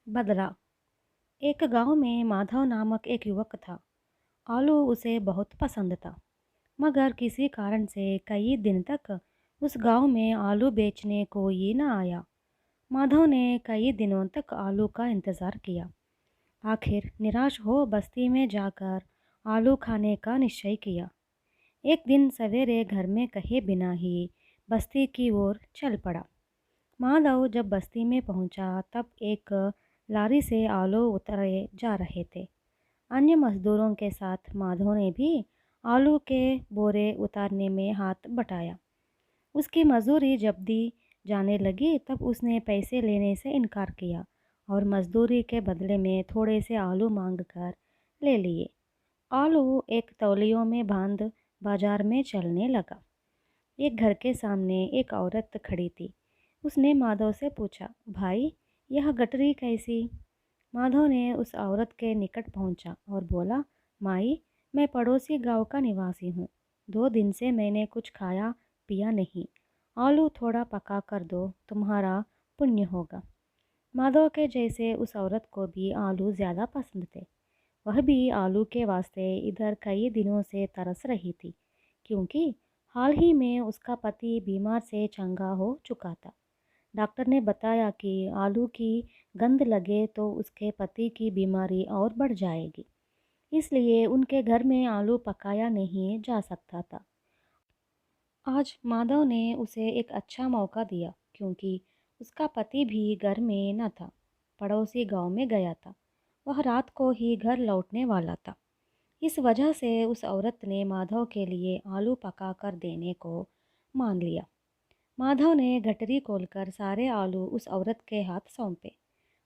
बदला। एक गांव में माधव नामक एक युवक था। आलू उसे बहुत पसंद था, मगर किसी कारण से कई दिन तक उस गांव में आलू बेचने कोई न आया। माधव ने कई दिनों तक आलू का इंतज़ार किया। आखिर निराश हो बस्ती में जाकर आलू खाने का निश्चय किया। एक दिन सवेरे घर में कहे बिना ही बस्ती की ओर चल पड़ा। माधव जब बस्ती में पहुंचा तब एक लारी से आलू उतरे जा रहे थे। अन्य मजदूरों के साथ माधव ने भी आलू के बोरे उतारने में हाथ बटाया। उसकी मजदूरी जब दी जाने लगी तब उसने पैसे लेने से इनकार किया और मजदूरी के बदले में थोड़े से आलू मांग कर ले लिए। आलू एक तौलियों में बांध बाजार में चलने लगा। एक घर के सामने एक औरत खड़ी थी। उसने माधव से पूछा, भाई यह गठरी कैसी? माधव ने उस औरत के निकट पहुंचा और बोला, माई मैं पड़ोसी गांव का निवासी हूँ। 2 दिन से मैंने कुछ खाया पिया नहीं। आलू थोड़ा पका कर दो, तुम्हारा पुण्य होगा। माधव के जैसे उस औरत को भी आलू ज़्यादा पसंद थे। वह भी आलू के वास्ते इधर कई दिनों से तरस रही थी, क्योंकि हाल ही में उसका पति बीमार से चंगा हो चुका था। डॉक्टर ने बताया कि आलू की गंध लगे तो उसके पति की बीमारी और बढ़ जाएगी, इसलिए उनके घर में आलू पकाया नहीं जा सकता था। आज माधव ने उसे एक अच्छा मौका दिया, क्योंकि उसका पति भी घर में न था, पड़ोसी गांव में गया था। वह रात को ही घर लौटने वाला था। इस वजह से उस औरत ने माधव के लिए आलू पका कर देने को मान लिया। माधव ने गठरी खोलकर सारे आलू उस औरत के हाथ सौंपे।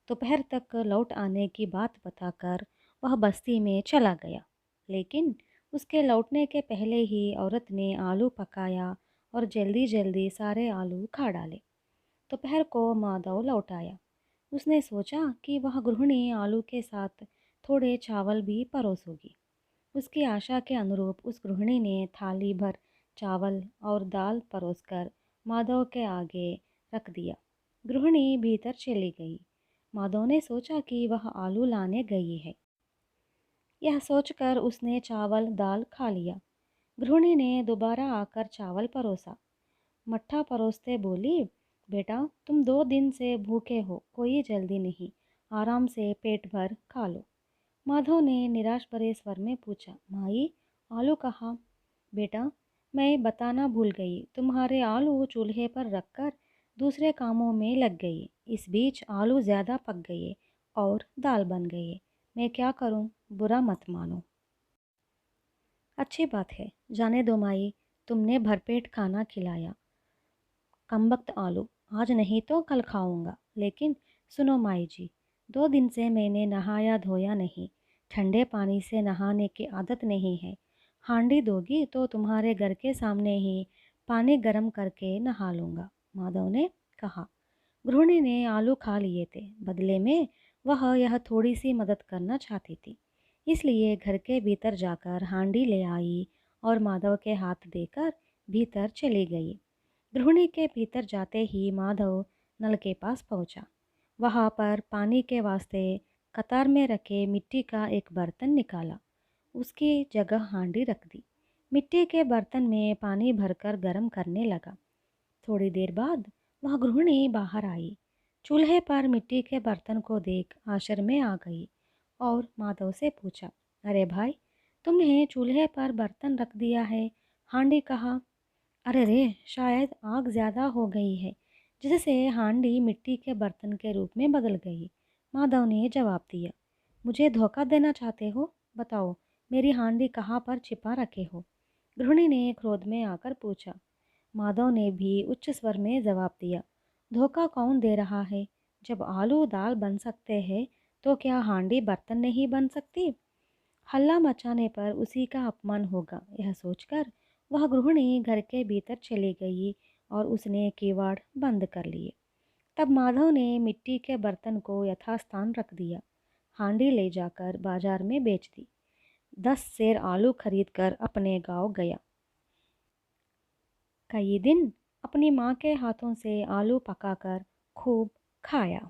दोपहर तक लौट आने की बात बताकर वह बस्ती में चला गया। लेकिन उसके लौटने के पहले ही औरत ने आलू पकाया और जल्दी जल्दी सारे आलू खा डाले। दोपहर को माधव लौट आया। उसने सोचा कि वह गृहिणी आलू के साथ थोड़े चावल भी परोसेगी। उसकी आशा के अनुरूप उस गृहिणी ने थाली भर चावल और दाल परोसकर माधव के आगे रख दिया। गृहिणी भीतर चली गई। माधव ने सोचा कि वह आलू लाने गई है। यह सोचकर उसने चावल दाल खा लिया। गृहिणी ने दोबारा आकर चावल परोसा। मट्ठा परोसते बोली, बेटा तुम 2 दिन से भूखे हो, कोई जल्दी नहीं, आराम से पेट भर खा लो। माधव ने निराश भरे स्वर में पूछा, माई आलू कहाँ? बेटा मैं बताना भूल गई, तुम्हारे आलू चूल्हे पर रखकर दूसरे कामों में लग गई। इस बीच आलू ज़्यादा पक गए और दाल बन गई। मैं क्या करूं? बुरा मत मानो। अच्छी बात है, जाने दो माई, तुमने भरपेट खाना खिलाया। कमबख्त आलू, आज नहीं तो कल खाऊंगा। लेकिन सुनो माई जी, 2 दिन से मैंने नहाया धोया नहीं, ठंडे पानी से नहाने की आदत नहीं है। हांडी दोगी तो तुम्हारे घर के सामने ही पानी गर्म करके नहा लूँगा, माधव ने कहा। गृहिणी ने आलू खा लिए थे, बदले में वह यह थोड़ी सी मदद करना चाहती थी। इसलिए घर के भीतर जाकर हांडी ले आई और माधव के हाथ देकर भीतर चली गई। गृहिणी के भीतर जाते ही माधव नल के पास पहुंचा। वहां पर पानी के वास्ते कतार में रखे मिट्टी का एक बर्तन निकाला। उसकी जगह हांडी रख दी। मिट्टी के बर्तन में पानी भरकर गर्म करने लगा। थोड़ी देर बाद वह गृहिणी बाहर आई। चूल्हे पर मिट्टी के बर्तन को देख आश्चर्य में आ गई और माधव से पूछा, अरे भाई, तुमने चूल्हे पर बर्तन रख दिया है, हांडी कहाँ? अरे रे, शायद आग ज़्यादा हो गई है, जिससे हांडी मिट्टी के बर्तन के रूप में बदल गई। माधव ने जवाब दिया, मुझे धोखा देना चाहते हो? बताओ मेरी हांडी कहाँ पर छिपा रखे हो? गृहिणी ने क्रोध में आकर पूछा। माधव ने भी उच्च स्वर में जवाब दिया, धोखा कौन दे रहा है? जब आलू दाल बन सकते हैं तो क्या हांडी बर्तन नहीं बन सकती? हल्ला मचाने पर उसी का अपमान होगा, यह सोचकर वह गृहिणी घर के भीतर चली गई और उसने किवाड़ बंद कर लिए। तब माधव ने मिट्टी के बर्तन को यथास्थान रख दिया। हांडी ले जाकर बाजार में बेच दी। 10 सेर आलू खरीदकर अपने गांव गया। कई दिन अपनी माँ के हाथों से आलू पकाकर खूब खाया।